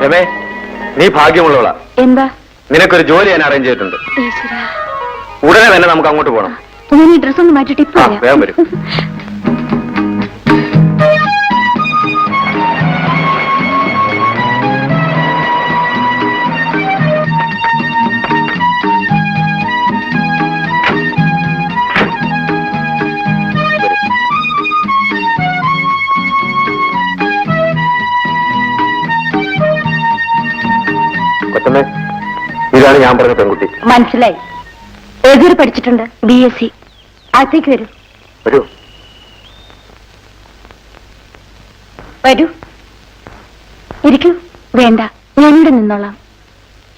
രമേ, നീ ഭാഗ്യമുള്ളവളാ. എന്താ? നിനക്കൊരു ജോലി ഞാൻ അറേഞ്ച് ചെയ്തിട്ടുണ്ട്. ഉടനെ തന്നെ നമുക്ക് അങ്ങോട്ട് പോകണം. ഞാൻ ഈ ഡ്രസ് ഒന്ന് മാറ്റിട്ട് ഇപ്പൊ വേഗം വരും. കൊച്ചമ്മേ, ഇതാണ് ഞാൻ പറഞ്ഞ പെൺകുട്ടി. മനസ്സിലായി. ഏതൊരു പഠിച്ചിട്ടുണ്ട്? BSc. അകത്തേക്ക് വരൂ. വരൂ. വരൂ, ഇരിക്കൂ. വേണ്ട, ഞാനിവിടെ നിന്നോളാം.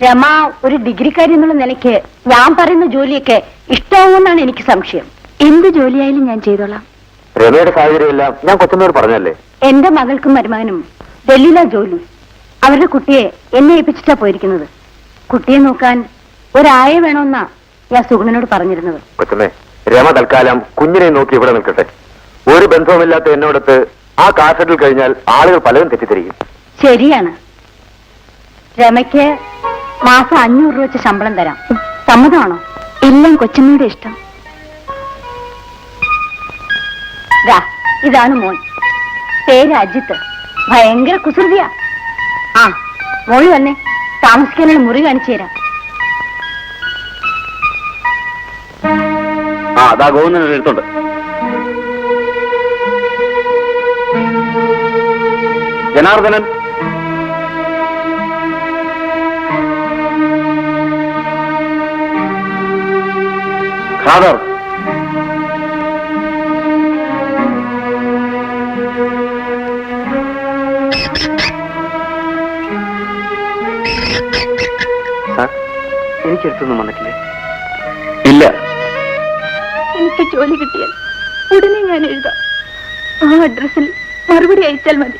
രമ ഒരു ഡിഗ്രിക്കാരി എന്നുള്ള നിലയ്ക്ക് ഞാൻ പറയുന്ന ജോലിയൊക്കെ ഇഷ്ടമാവുമെന്നാണ് എനിക്ക് സംശയം. എന്ത് ജോലിയായാലും ഞാൻ ചെയ്തോളാം. രമയുടെ സാഹചര്യമെല്ലാം ഞാൻ കൊച്ചമ്മയോട് പറഞ്ഞല്ലേ. എന്റെ മകൾക്കും മരുമകനും ഡൽഹിയിലാ ജോലി. അവരുടെ കുട്ടിയെ എന്നെ ഏൽപ്പിച്ചിട്ടാ പോയിരിക്കുന്നത്. കുട്ടിയെ നോക്കാൻ ഒരായ വേണമെന്നാ ഞാൻ സുഗുണനോട് പറഞ്ഞിരുന്നത്. കൊച്ചമ്മേ, രമ തൽക്കാലം കുഞ്ഞിനെ നോക്കി ഇവിടെ നിൽക്കട്ടെ. ഒരു ബന്ധവുമില്ലാത്ത എന്നോടത്ത് ആ കാസറ്റിൽ കഴിഞ്ഞാൽ ആളുകൾ പലരും തെറ്റിദ്ധരിക്കും. ശരിയാണ്. രമയ്ക്ക് മാസം 500 രൂപ വെച്ച് ശമ്പളം തരാം. സമ്മതമാണോ? എല്ലാം കൊച്ചമ്മയുടെ ഇഷ്ടം. ഇതാണ് മോൻ. പേര് അജിത്ത്. ഭയങ്കര കുസൃതിയാ. ആ, മോള് വന്നേ. താമസിക്കാനുള്ള മുറി കാണിച്ചു തരാം. അതാ ഗോവിന്ദൻ എടുത്തുണ്ട്. ജനാർദ്ദനൻ, ഖാദർ, എനിക്കെടുത്തൊന്നും വന്നിട്ടില്ലേ? ഇല്ല. എനിക്ക് ജോലി കിട്ടിയാൽ ഉടനെ ഞാൻ എഴുതാം. ആ അഡ്രസ്സിൽ മറുപടി അയച്ചാൽ മതി.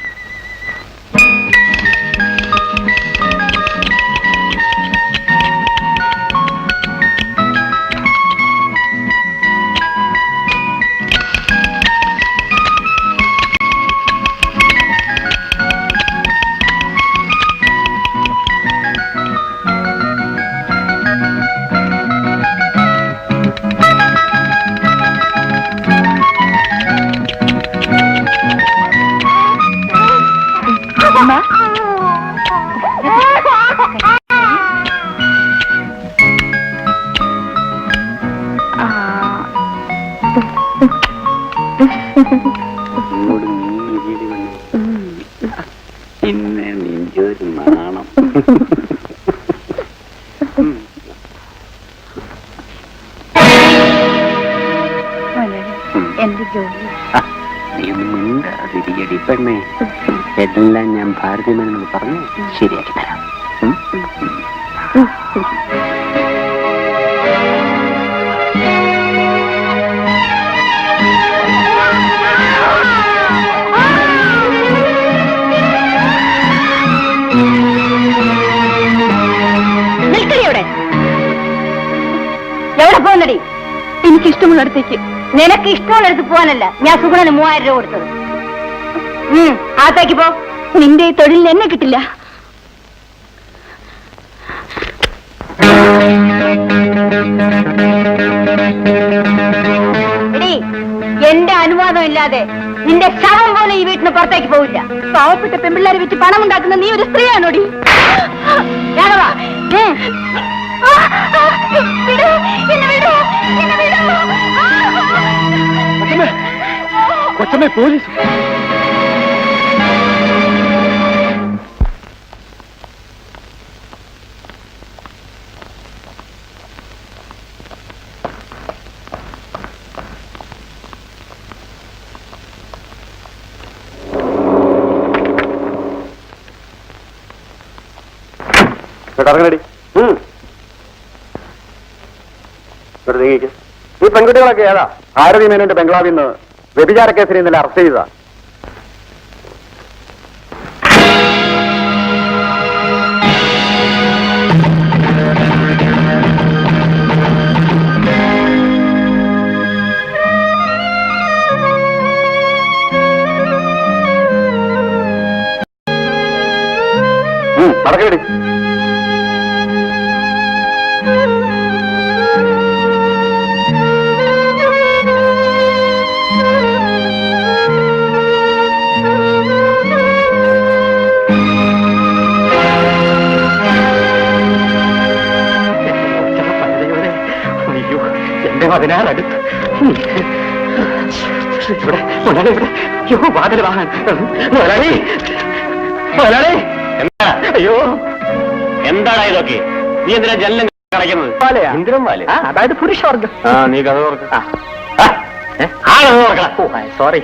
എന്റെ ജോലി പെണ്ണേ, എല്ലാം ഞാൻ ഭാരതീയമെന്ന് പറഞ്ഞു ശരിയാക്കി തരാം. എവിടെ പോകുന്നടി? എനിക്കിഷ്ടമുള്ളിടത്തേക്ക്. നിനക്ക് ഇഷ്ടമുള്ളിടത്ത് പോകാനല്ല ഞാൻ സുഗുണന് 3000 രൂപ കൊടുത്തത്. അകത്തേക്ക് പോ. നിന്റെ ഈ തൊഴിലിന് എന്നെ കിട്ടില്ല. എടീ, എന്റെ അനുവാദം ഇല്ലാതെ നിന്റെ ശവം പോലെ ഈ വീട്ടിന് പുറത്തേക്ക് പോവില്ല. പാവപ്പെട്ട പെൺപിള്ളേരെ വെച്ച് പണം ഉണ്ടാക്കുന്ന നീ ഒരു സ്ത്രീയാണോടി? കൊച്ചമ്മേ, പോലീസ്. ഇറങ്ങടി. ഈ പെൺകുട്ടികളൊക്കെ ഏതാ? ഭാരതി മേനോന്റെ ബംഗ്ലാവിൽ നിന്ന് വ്യഭിചാര കേസിൽ ഇന്നലെ അറസ്റ്റ് ചെയ്തതാ. സമയം അതിനാലടുത്ത്. ഇവിടെ മുതലാളി, ഇവിടെ അയ്യോ വാതിൽ വാങ്ങാൻ മുതലാളി, മുതലാളി. എന്താ? അയ്യോ എന്താടാ ഇതൊക്കെ? നീ എന്തിനാ ജനലും കളയ്ക്കുന്നത്? വാലയാ? ഇന്ദ്രൻ വാല്? അതായത് പുരുഷവർഗം. നീ കഥ തുറക്ക. സോറി.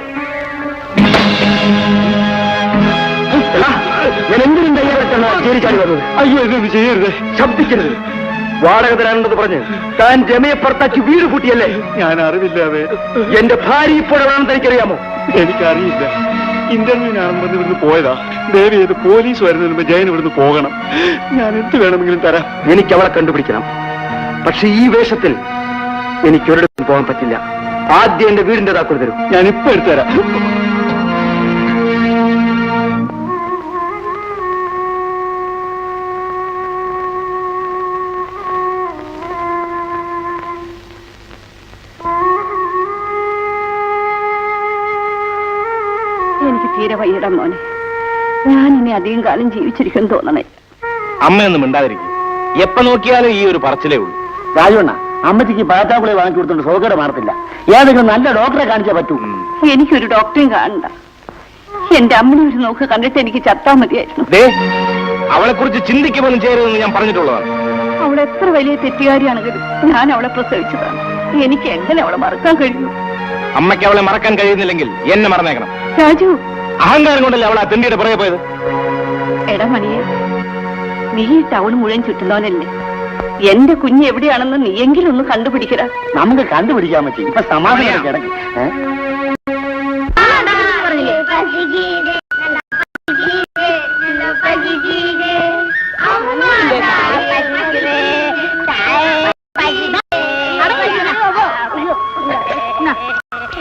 ഞാൻ എന്തിനും തയ്യാറെടുത്താണ് ചേരിച്ചാടി വന്നത്. അയ്യോ ഇതൊന്നും ചെയ്യരുത്. ശബ്ദിക്കരുത്. വാടക തരാനുണ്ടെന്ന് പറഞ്ഞ് താൻ രമയെ പുറത്താക്കി വീട് കൂട്ടിയല്ലേ? ഞാൻ അറിവില്ലാതെ. എന്റെ ഭാര്യ ഇപ്പോഴാണെന്ന് തനിക്കറിയാമോ? എനിക്കറിയില്ല. ഇന്റർവ്യൂവിനാണെന്ന് പറഞ്ഞ് ഇവിടുന്ന് പോയതാ. ദേവി ചെയ്ത് പോലീസ് വരുന്നതിന് മുമ്പ് ജയൻ ഇവിടുന്ന് പോകണം. ഞാൻ എന്ത് വേണമെങ്കിലും തരാം. എനിക്ക് അവളെ കണ്ടുപിടിക്കണം. പക്ഷെ ഈ വേഷത്തിൽ എനിക്ക് ഒരിടത്തും പോകാൻ പറ്റില്ല. ആദ്യം എന്റെ വീടിന്റെ താക്കോൽ തരൂ. ഞാൻ ഇപ്പൊ എടുത്തുതരാം. എനിക്ക് തീരെ വയ്യട മോനെ. ഞാൻ ഇനി അധികം കാലം ജീവിച്ചിരിക്കും തോന്നണേ. അമ്മയൊന്നും മിണ്ടാതിരിക്കും. എപ്പോ നോക്കിയാലും ഈ ഒരു പറച്ചിലേ ഉള്ളൂ. രാജുണ്ണ, അമ്മച്ചിക്ക് പാറ്റാക്കുളി വാങ്ങി കൊടുത്തോണ്ട് സൗകര്യം മാറത്തില്ല. ഏതെങ്കിലും നല്ല ഡോക്ടറെ കാണിച്ചേ പറ്റൂ. എനിക്കൊരു ഡോക്ടറെയും കാണണ്ട. എന്റെ അമ്മനെ ഒരു നോക്ക് കണ്ടിട്ട് എനിക്ക് ചത്താ മതിയായിരുന്നു. അവളെ കുറിച്ച് ചിന്തിക്കുമ്പോഴും ചെയ്യരുതെന്ന് ഞാൻ പറഞ്ഞിട്ടുള്ളതാണ്. അവൾ എത്ര വലിയ തെറ്റുകാരിയാണെങ്കിലും ഞാൻ അവളെ പ്രസവിച്ചതാണ്. എനിക്ക് എങ്ങനെ അവളെ മറക്കാൻ കഴിയും? അമ്മയ്ക്ക് അവളെ മറക്കാൻ കഴിയുന്നില്ലെങ്കിൽ എന്നെ മറന്നേക്കണം. രാജു, അഹങ്കാരം കൊണ്ടല്ലേ അവൾ ആ തെണ്ടിയുടെ പുറകെ പോയത്. എടമണിയെ, നീ ഈ ടൗൺ മുഴുവൻ ചുറ്റുന്നവനല്ലേ? എന്റെ കുഞ്ഞ് എവിടെയാണെന്ന് നീയെങ്കിലും ഒന്ന് കണ്ടുപിടിക്കരാ. നമുക്ക് കണ്ടുപിടിക്കാൻ പറ്റും. ഇപ്പൊ സമാധാനം കിടക്കും.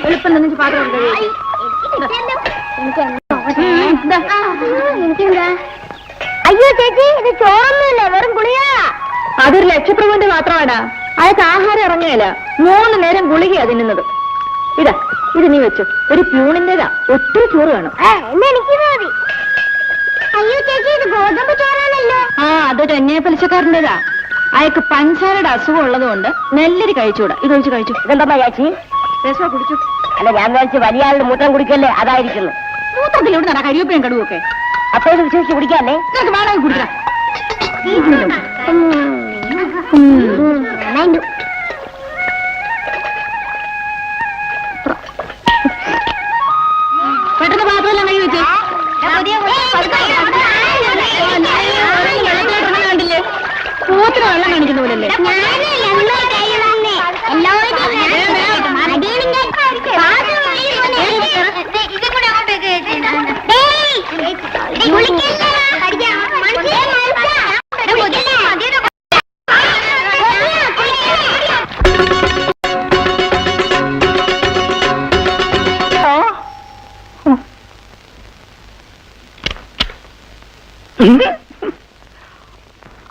എളുപ്പം നിന്ന് പാത്രം അയ്യോ ചേച്ചി, ഇത് ചോറൊന്നുമില്ല, വെറും ഗുളിക. അതൊരു ലക്ഷപ്രഭുവിന്റെ മാത്രമാണ്. അയാൾക്ക് ആഹാരം ഇറങ്ങുകയല്ല. 3 നേരം ഗുളികയാ തിന്നുന്നത്. ഇതാ, ഇത് നീ വെച്ചു. ഒരു പ്യൂണിന്റേതാ. ഒത്തിരി ചോറ് വേണം. എന്നാ എനിക്ക് മതി. അയ്യോ ചേച്ചി, ഇത് ഗോതമ്പ് ചോറാണല്ലോ. അതൊരു അന്യായപ്പലിശക്കാരൻ്റെതാ. അയാൾക്ക് പഞ്ചസാരയുടെ അസുഖം ഉള്ളതുകൊണ്ട് നെല്ലരി കഴിച്ചുകൂടാ. ഇതൊഴിച്ച് കഴിച്ചു. ഇതെന്താ ചേച്ചി? രസോ കുടിച്ചു. അല്ല, ഞാൻ വിചാരിച്ചു വലിയ ആളുടെ മൂത്രം കുടിക്കല്ലേ, അതായിരിക്കുന്നു. മൂത്രത്തിൽ ഇവിടെ നട കരിവേപ്പയും കടുവൊക്കെ അപ്പൊ ഇത് വിശ്വസിച്ച് കുടിക്കാല്ലേ? നിനക്ക് വേണമെങ്കിൽ കുടിക്കാം. പെട്ടെന്ന് പാത്രമെല്ലാം കഴുകി വെച്ചേ. കണ്ടില്ലേ, പൂത്തിന് വെള്ളം കാണിക്കുന്ന പോലല്ലേ?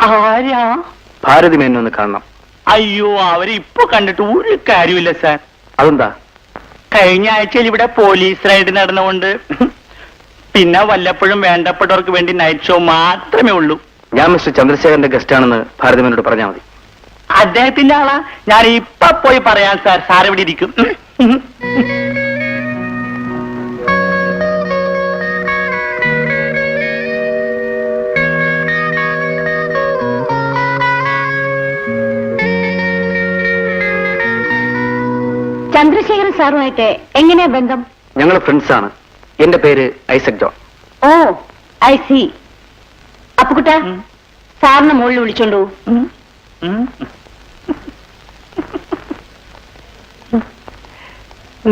ആരാ? ഭാരതി മേനൊന്ന് കാണണം. അയ്യോ, അവരെ ഇപ്പൊ കണ്ടിട്ട് ഒരു കാര്യമില്ല സാർ. അതെന്താ? കഴിഞ്ഞ ആഴ്ചയിൽ ഇവിടെ പോലീസ് റൈഡ് നടന്നുകൊണ്ട് പിന്നെ വല്ലപ്പോഴും വേണ്ടപ്പെട്ടവർക്ക് വേണ്ടി നൈറ്റ് ഷോ മാത്രമേ ഉള്ളൂ. ഞാൻ മിസ്റ്റർ ചന്ദ്രശേഖരന്റെ ഗസ്റ്റ് ആണെന്ന് ഭാരതി മേനോട് പറഞ്ഞാൽ മതി. അദ്ദേഹത്തിന്റെ ആളാ? ഞാൻ ഇപ്പൊ പോയി പറയാം സാർ. സാർ ഇവിടെ ഇരിക്കും. ചന്ദ്രശേഖരൻ സാറുമായിട്ട് എങ്ങനെയാ ബന്ധം? ഞങ്ങൾ ഫ്രണ്ട്സാണ്. എന്റെ പേര് Isaac John. Oh, I see. അപ്പുകുട്ട, സാറിന് മുകളിൽ വിളിച്ചോണ്ടു.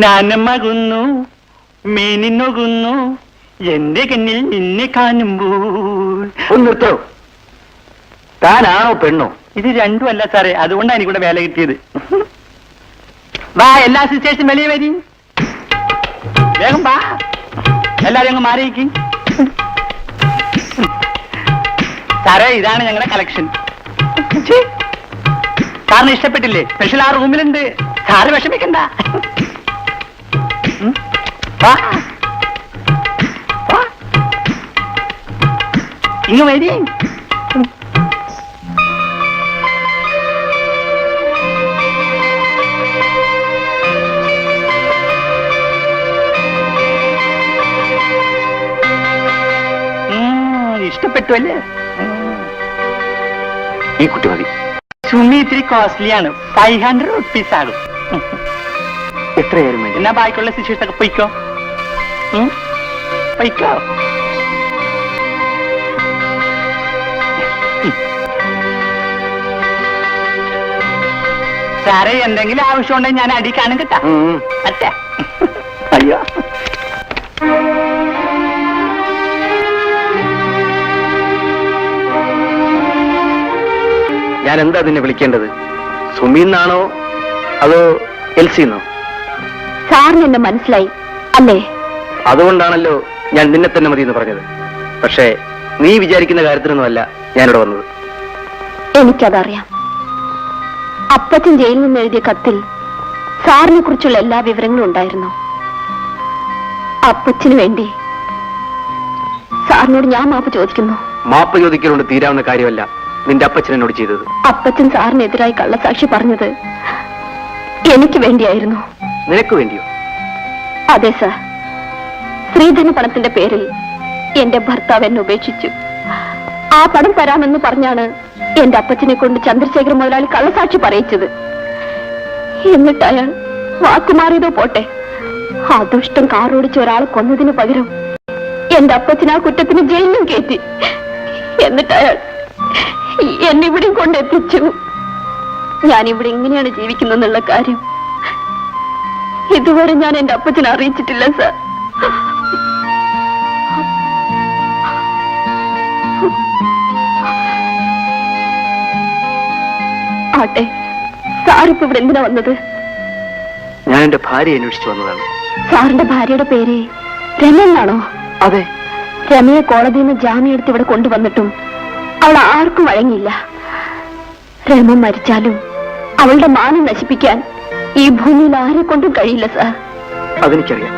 നാനമകുന്നു മേനിന്നൊകുന്നു എന്റെ കണ്ണിൽ നിന്നെ കാണുമ്പോൾ. ഒന്ന് നിർത്തോ. താനാണോ പെണ്ണോ? ഇത് രണ്ടും അല്ല സാറേ, അതുകൊണ്ടാണ് എനിക്കിവിടെ വേല കിട്ടിയത്. വാ, എല്ലാ സിസ്റ്റേഴ്സും വെളിയെ വരി. വേഗം വാ, എല്ലാരും അങ്ങ് മാറിയിക്ക്. സാറേ, ഇതാണ് ഞങ്ങളുടെ കളക്ഷൻ. സാറിന് ഇഷ്ടപ്പെട്ടില്ലേ? സ്പെഷ്യൽ ആ റൂമിലുണ്ട്. സാറ് വിഷമിക്കണ്ട. വാ, ഇങ്ങ് വരി. ഇഷ്ടപ്പെട്ടു അല്ലേ? ഈ കുട്ടി മതി. സുമി ഇത്തിരി കോസ്റ്റ്ലിയാണ്, 500 റുപ്പീസ് ആകും. എത്രയായിരുന്നു? എന്നാ ബാക്കിയുള്ള സിസ്റ്റേഴ്സൊക്കെ പൊയ്ക്കോ. പൊയ്ക്കോ. സാറേ, എന്തെങ്കിലും ആവശ്യമുണ്ടെങ്കിൽ ഞാൻ അടി കാണും കേട്ടാ. അച്ഛാ. അയ്യോ. ഞാൻ എന്താ നിന്നെ വിളിക്കേണ്ടത്? സുമീന്നാണോ അതോ എൽസിന്നോ? സാറിന് എന്നെ മനസ്സിലായി അല്ലേ? അതുകൊണ്ടാണല്ലോ ഞാൻ നിന്നെ തന്നെ മതി എന്ന് പറഞ്ഞത്. പക്ഷേ നീ വിചാരിക്കുന്ന കാര്യത്തിനൊന്നുമല്ല ഞാനിവിടെ വന്നത്. എനിക്കതറിയാം. അപ്പച്ചൻ ജയിലിൽ നിന്ന് എഴുതിയ കത്തിൽ സാറിനെ കുറിച്ചുള്ള എല്ലാ വിവരങ്ങളും ഉണ്ടായിരുന്നു. അപ്പച്ചന് വേണ്ടി സാറിനോട് ഞാൻ മാപ്പ് ചോദിക്കുന്നു. മാപ്പ് ചോദിക്കലുകൊണ്ട് തീരാവുന്ന കാര്യമല്ല നിന്റെ അപ്പച്ചൻ എന്നോട് ചെയ്തത്. അപ്പച്ചൻ സാറിനെതിരായി കള്ളസാക്ഷി പറഞ്ഞത് എനിക്ക് വേണ്ടിയായിരുന്നു. നിനക്ക് വേണ്ടിയോ? അതെ സാർ. ശ്രീധന പണത്തിന്റെ പേരിൽ എന്റെ ഭർത്താവ് എന്നെ ഉപേക്ഷിച്ചു. ആ പണം തരാമെന്ന് പറഞ്ഞാണ് എന്റെ അപ്പച്ചനെ കൊണ്ട് ചന്ദ്രശേഖർ മുതലാളി കള്ളസാക്ഷി പറയിച്ചത്. എന്നിട്ട് അയാൾ വാക്കുമാറിയതോ പോട്ടെ, ആ ദുഷ്ടം കാറോടിച്ച് ഒരാളെ കൊന്നതിന് പകരം എന്റെ അപ്പച്ചൻ ആ കുറ്റത്തിന് ജയിലിലും കയറ്റി. എന്നിട്ട് അയാൾ എന്നെ ഇവിടെയും കൊണ്ടെത്തിച്ചു. ഞാനിവിടെ ഇങ്ങനെയാണ് ജീവിക്കുന്നെന്നുള്ള കാര്യം ഇതുവരെ ഞാൻ എന്റെ അപ്പച്ചനെ അറിയിച്ചിട്ടില്ല സാർ. ആട്ടെ, സാറിപ്പോ ഇവിടെ എന്തിനാ വന്നത്? ഞാൻ എന്റെ ഭാര്യയെ അന്വേഷിച്ചു വന്നതാണ്. സാറിന്റെ ഭാര്യയുടെ പേര് രമ എന്നാണോ? അതെ. രമയെ കോടതിയിൽ നിന്ന് ജാമ്യം എടുത്ത് ഇവിടെ കൊണ്ടുവന്നിട്ടും അവൾ ആർക്കും വഴങ്ങിയില്ല. രമ മരിച്ചാലും അവളുടെ മാനം നശിപ്പിക്കാൻ ഈ ഭൂമിയിൽ ആരെ കൊണ്ടും കഴിയില്ല സാർ. അതെനിക്കറിയാം.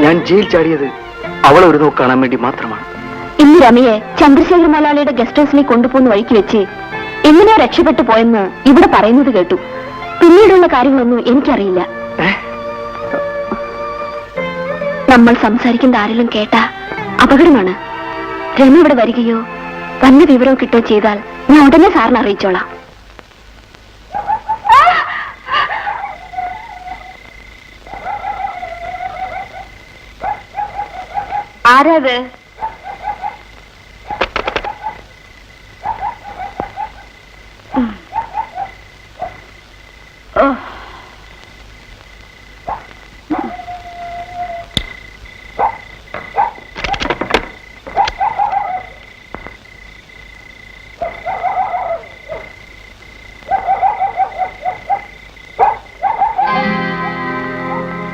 ഞാൻ ജയിൽ ചാടിയത് അവളെ ഒരു നോക്ക് കാണാൻ വേണ്ടി മാത്രമാണ്. ഇന്ന് രമയെ ചന്ദ്രശേഖർ മുതലാളിയുടെ ഗസ്റ്റ് ഹൗസിലേക്ക് കൊണ്ടുപോകുന്ന വഴിക്ക് വെച്ച് എങ്ങനെയാ രക്ഷപ്പെട്ടു പോയെന്ന് ഇവിടെ പറയുന്നത് കേട്ടു. പിന്നീടുള്ള കാര്യങ്ങളൊന്നും എനിക്കറിയില്ല. നമ്മൾ സംസാരിക്കുന്ന ആരെങ്കിലും കേട്ടാ അപകടമാണ്. രമ ഇവിടെ വരികയോ വന്ന വിവരം കിട്ടുകയോ ചെയ്താൽ ഞാൻ ഉടനെ സാറിനെ അറിയിച്ചോളാം. ആരാത്?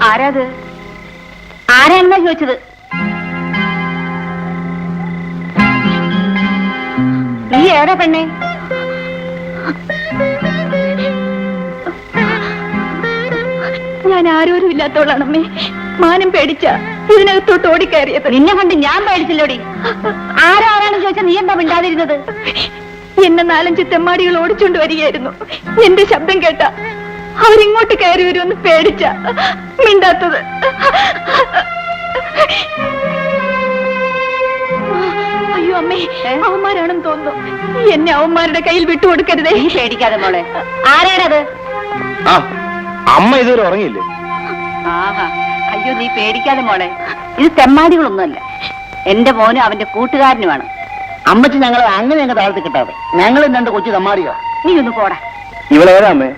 ആരാത്? ആരാണെന്നാ ചോദിച്ചത്? നീ എവിടെ പെണ്ണേ? ഞാൻ ആരോരും ഇല്ലാത്തോളാണമ്മേ. മാനം പേടിച്ച ഇതിനകത്തോട്ട് ഓടിക്കയറിയത്. നിന്നെ കണ്ട് ഞാൻ പേടിച്ചില്ലോടി. ആരാണെന്ന് ചോദിച്ചാൽ നീ എന്താ മിണ്ടാതിരുന്നത്? എന്നെ 4-5 തെമ്മാടികൾ ഓടിച്ചോണ്ട് വരികയായിരുന്നു. എന്റെ ശബ്ദം കേട്ട അവരിങ്ങോട്ട് കയറി വരുമെന്ന് പേടിച്ച മിണ്ടാത്തത്. അയ്യോ അമ്മേ, അവന്മാരാണെന്ന് തോന്നുന്നു. എന്നെ അവന്മാരുടെ കയ്യിൽ വിട്ടുകൊടുക്കരുതേ. പേടിക്കാതെ മോളെ. ആരാണത്? അമ്മ ഇതുവരെ ഉറങ്ങിയില്ലേ? ആഹാ, അയ്യോ നീ പേടിക്കാതെ മോളെ. ഇത് തെമ്മാടികളൊന്നുമല്ല. എന്റെ മോനും അവന്റെ കൂട്ടുകാരനുമാണ്. അമ്മച്ചി ഞങ്ങൾ അങ്ങനെ അങ്ങ് താഴ്ത്തി കിട്ടാതെ. ഞങ്ങളും 2 കൊച്ചു തമ്മാടിയോ. നീ ഒന്ന് പോടാ. ഇവളേതാ അമ്മേ?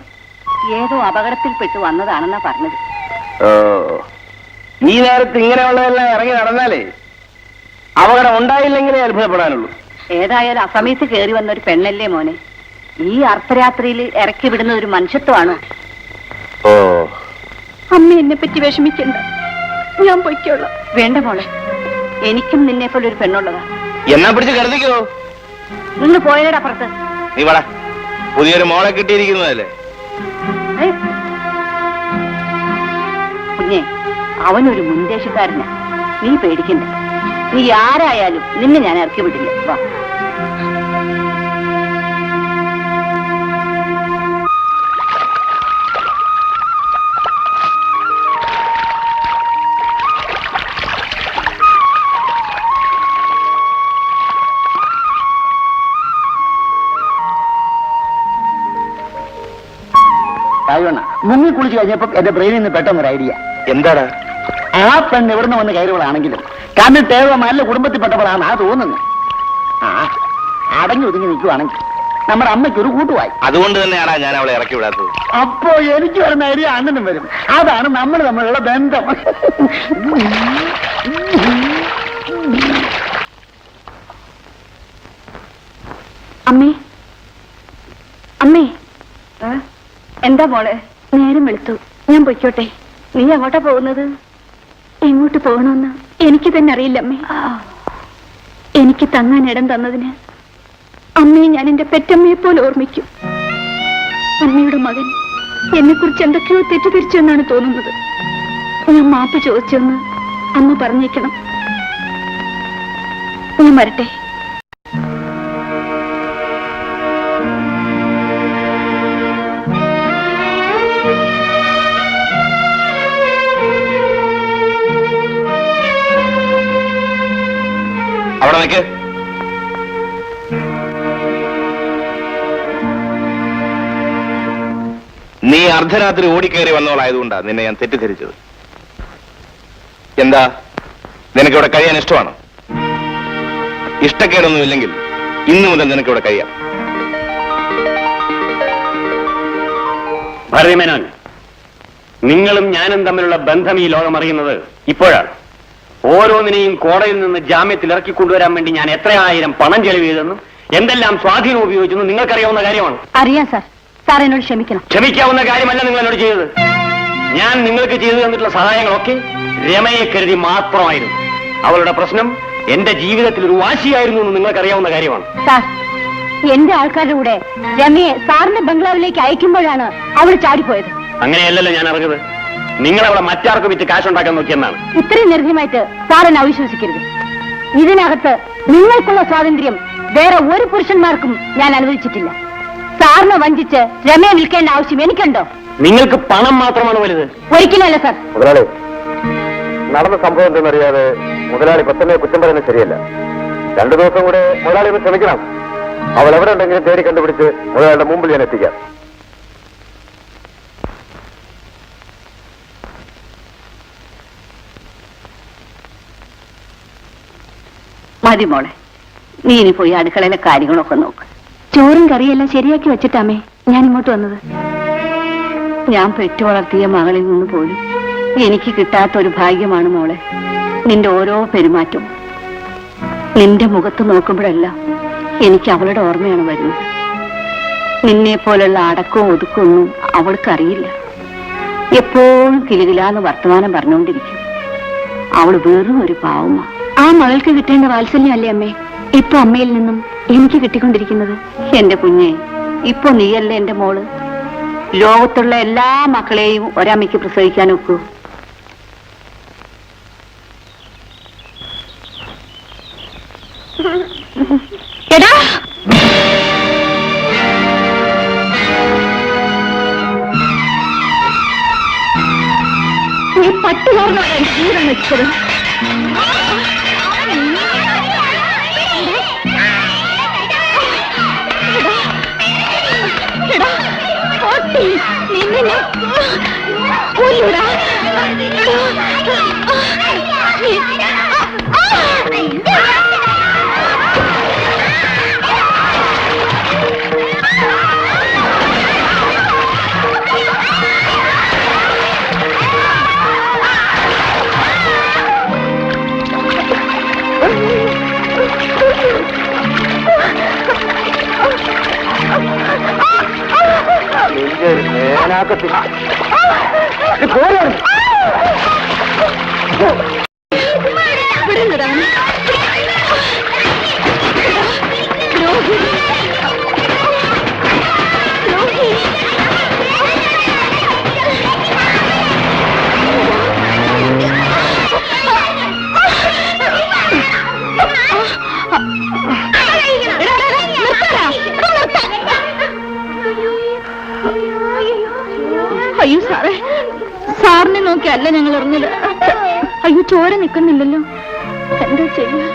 ഏതോ അപകടത്തിൽപ്പെട്ടു വന്നതാണെന്നാ പറഞ്ഞത്. ഈ നേരത്ത് ഇങ്ങനെയുള്ളതെല്ലാം ഇറങ്ങി നടന്നാലേ അപകടം ഉണ്ടായില്ലെങ്കിലേ അത്ഭുതപ്പെടാനുള്ളൂ. ഏതായാലും അസമയത്ത് കയറി വന്ന ഒരു പെണ്ണല്ലേ മോനെ. ഈ അർദ്ധരാത്രിയിൽ ഇറക്കി വിടുന്ന ഒരു മനുഷ്യത്വമാണോ? അമ്മ എന്നെ പറ്റി വിഷമിക്കണ്ട, ഞാൻ പൊയ്ക്കോളാം. വേണ്ട മോളെ, എനിക്കും നിന്നെ പോലെ ഒരു പെണ്ണുള്ളതാ. എന്നാ പിടിച്ച് കരുതിക്കോ. നിന്ന് പോയതയുടെ അപ്പുറത്ത്. നീ വള, പുതിയൊരു മോളെ കിട്ടിയിരിക്കുന്നതല്ലേ. കുഞ്ഞെ, അവനൊരു മുൻദേശക്കാരനാ. നീ പേടിക്കണ്ട. നീ ആരായാലും നിന്നെ ഞാൻ ഇറക്കി വിടില്ല. വാ. കാര്യമാണ്. മുങ്ങി കുളിച്ച് കഴിഞ്ഞപ്പോ എന്റെ ബ്രെയിനിൽ നിന്ന് പെട്ടെന്നൊരു ഐഡിയ. എന്താണ്? ആ പെണ്ണ് എവിടുന്ന് വന്ന് കയറുകളാണെങ്കിലും കണ്ടിട്ടേവ നല്ല കുടുംബത്തിൽപ്പെട്ടവളാണ് ആ തോന്നുന്നത്. ആ അടങ്ങി ഒതുങ്ങി നിൽക്കുവാണെങ്കിൽ നമ്മുടെ അമ്മയ്ക്ക് ഒരു കൂട്ടുവായി. അതുകൊണ്ട് തന്നെയാണ് ഞാൻ അവളെ ഇറക്കി വിടാത്തത്. അപ്പോ എനിക്ക് വരുന്ന ഐഡിയ അണ്ണനും വരും. അതാണ് നമ്മൾ തമ്മിലുള്ള ബന്ധം. അമ്മേ, അമ്മേ, എന്താ മോളെ? നേരം വെളുത്തു, ഞാൻ പൊയ്ക്കോട്ടെ. നീ എങ്ങോട്ടാ പോകുന്നത്? എങ്ങോട്ട് പോകണമെന്ന് എനിക്ക് തന്നെ അറിയില്ല അമ്മേ. എനിക്ക് തങ്ങാൻ ഇടം തന്നതിന് അമ്മയെ ഞാൻ എന്റെ പെറ്റമ്മയെ പോലെ ഓർമ്മിക്കും. അമ്മയുടെ മകൻ എന്നെ കുറിച്ച് എന്തൊക്കെയോ തെറ്റിദ്ധരിച്ചെന്നാണ് തോന്നുന്നത്. ഞാൻ മാപ്പ് ചോദിച്ചെന്ന് അമ്മ പറഞ്ഞേക്കണം. ഞാൻ വരട്ടെ. അവിടെ നിൽക്ക്. നീ അർദ്ധരാത്രി ഓടിക്കയറി വന്നവളായതുകൊണ്ടാ നിന്നെ ഞാൻ തെറ്റിദ്ധരിച്ചത്. എന്താ, നിനക്കിവിടെ കഴിയാൻ ഇഷ്ടമാണോ? ഇഷ്ടക്കേടൊന്നുമില്ലെങ്കിൽ ഇന്നു മുതൽ നിനക്കിവിടെ കഴിയാം. ഭരതമേനോൻ, നിങ്ങളും ഞാനും തമ്മിലുള്ള ബന്ധം ഈ ലോകം അറിയുന്നത് ഇപ്പോഴാണ്. ഓരോന്നിനെയും കോടതിയിൽ നിന്ന് ജാമ്യത്തിൽ ഇറക്കിക്കൊണ്ടുവരാൻ വേണ്ടി ഞാൻ എത്രയായിരം പണം ചെലവ് ചെയ്തെന്നും എന്തെല്ലാം സ്വാധീനം ഉപയോഗിച്ചെന്നും നിങ്ങൾക്കറിയാവുന്ന കാര്യമാണ്. അറിയാം സാർ. സാർ എന്നോട് ക്ഷമിക്കണം. ക്ഷമിക്കാവുന്ന കാര്യമല്ല നിങ്ങൾ എന്നോട് ചെയ്തത്. ഞാൻ നിങ്ങൾക്ക് ചെയ്തു തന്നിട്ടുള്ള സഹായങ്ങളൊക്കെ രമയെ കരുതി മാത്രമായിരുന്നു. അവളുടെ പ്രശ്നം എന്റെ ജീവിതത്തിൽ ഒരു വാശിയായിരുന്നു എന്ന് നിങ്ങൾക്കറിയാവുന്ന കാര്യമാണ്. സാർ, എന്റെ ആൾക്കാരുടെ കൂടെ രമയെ സാറിന്റെ ബംഗ്ലാവിലേക്ക് അയക്കുമ്പോഴാണ് അവൾ ചാടിപ്പോയത്. അങ്ങനെയല്ലല്ലോ ഞാൻ അറിഞ്ഞത്. നിങ്ങൾ അവളെ മറ്റാർക്കും വിറ്റ് കാശുണ്ടാക്കാൻ നോക്കിയെന്നാണ്. ഇത്രയും നിർഭയമായിട്ട് സാർ എന്നെ അവിശ്വസിക്കരുത്. ഇതിനകത്ത് നിങ്ങൾക്കുള്ള സ്വാതന്ത്ര്യം വേറെ ഒരു പുരുഷന്മാർക്കും ഞാൻ അനുവദിച്ചിട്ടില്ല. സാറിനെ വഞ്ചിച്ച് രമയെ വിൽക്കേണ്ട ആവശ്യം എനിക്കുണ്ടോ? നിങ്ങൾക്ക് പണം മാത്രമാണ് വലുത്. ഒരിക്കലല്ല സാർ. മുതലാളി, നടന്ന സംഭവം എന്തെന്നറിയാതെ മുതലാളി പെട്ടെന്ന് കുറ്റം പറയുന്നത് ശരിയല്ല. 2 ദിവസം കൂടെ മുതലാളി ഒന്ന് ക്ഷമിക്കണം. അവൾ എവിടെ ഉണ്ടെങ്കിലും തേടി കണ്ടുപിടിച്ച് മുതലാളിയുടെ മുമ്പിൽ ഞാൻ എത്തിക്കാം. മതി മോളെ, നീ ഇനി പോയി അടുക്കളയിലെ കാര്യങ്ങളൊക്കെ നോക്ക്. ചോറും കറിയെല്ലാം ശരിയാക്കി വെച്ചിട്ടാമേ ഞാൻ ഇങ്ങോട്ട് വന്നത്. ഞാൻ പെറ്റു വളർത്തിയ മകളിൽ നിന്ന് പോലും എനിക്ക് കിട്ടാത്തൊരു ഭാഗ്യമാണ് മോളെ നിന്റെ ഓരോ പെരുമാറ്റവും. നിന്റെ മുഖത്ത് നോക്കുമ്പോഴെല്ലാം എനിക്ക് അവളുടെ ഓർമ്മയാണ് വരുന്നത്. നിന്നെ പോലുള്ള അടക്കവും ഒതുക്കൊന്നും അവൾക്കറിയില്ല. എപ്പോഴും കിലുകിലാന്ന് വർത്തമാനം പറഞ്ഞുകൊണ്ടിരിക്കും. അവൾ വെറും ഒരു പാവമാ. ആ മകൾക്ക് കിട്ടേണ്ട വാത്സല്യമല്ലേ അമ്മേ ഇപ്പൊ അമ്മയിൽ നിന്നും എനിക്ക് കിട്ടിക്കൊണ്ടിരിക്കുന്നത്? എന്റെ കുഞ്ഞെ, ഇപ്പൊ നീയല്ലേ എന്റെ മോള്. ലോകത്തുള്ള എല്ലാ മക്കളെയും ഒരമ്മയ്ക്ക് പ്രസവിക്കാൻ ഒക്കൂ. എടാ, നീ പട്ടി കാരണമാണ് എന്റെ ജീവൻ വെച്ചത്. അയ്യോ സാറേ, സാറിനെ നോക്കിയല്ല ഞങ്ങൾ ഇറങ്ങത്. അയ്യോ, ചോര നിൽക്കുന്നില്ലല്ലോ, എന്താ ചെയ്യാ?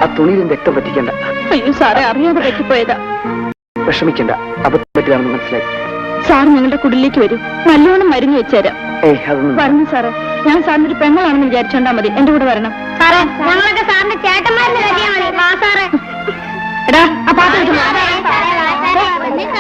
ആ തുണിയിലും രക്തം പറ്റിക്കണ്ട. അയ്യോ സാറേ, അറിയാതെ പറ്റിപ്പോയതാ. വിഷമിക്കണ്ട, അബദ്ധം പറ്റിയതാണെന്ന് മനസ്സിലായി. സാർ ഞങ്ങളുടെ കുടിലേക്ക് വരൂ, നല്ലോണം മരുന്ന് വെച്ചുതരാം. അതൊന്നും പറഞ്ഞു സാറേ, ഞാൻ സാറിന്റെ ഒരു പെങ്ങളാണെന്ന് വിചാരിച്ചോണ്ടാ മതി, എന്റെ കൂടെ വരണം. സാറേ ഞങ്ങളൊക്കെ സാറിന്റെ ചേട്ടന്മാരുടെ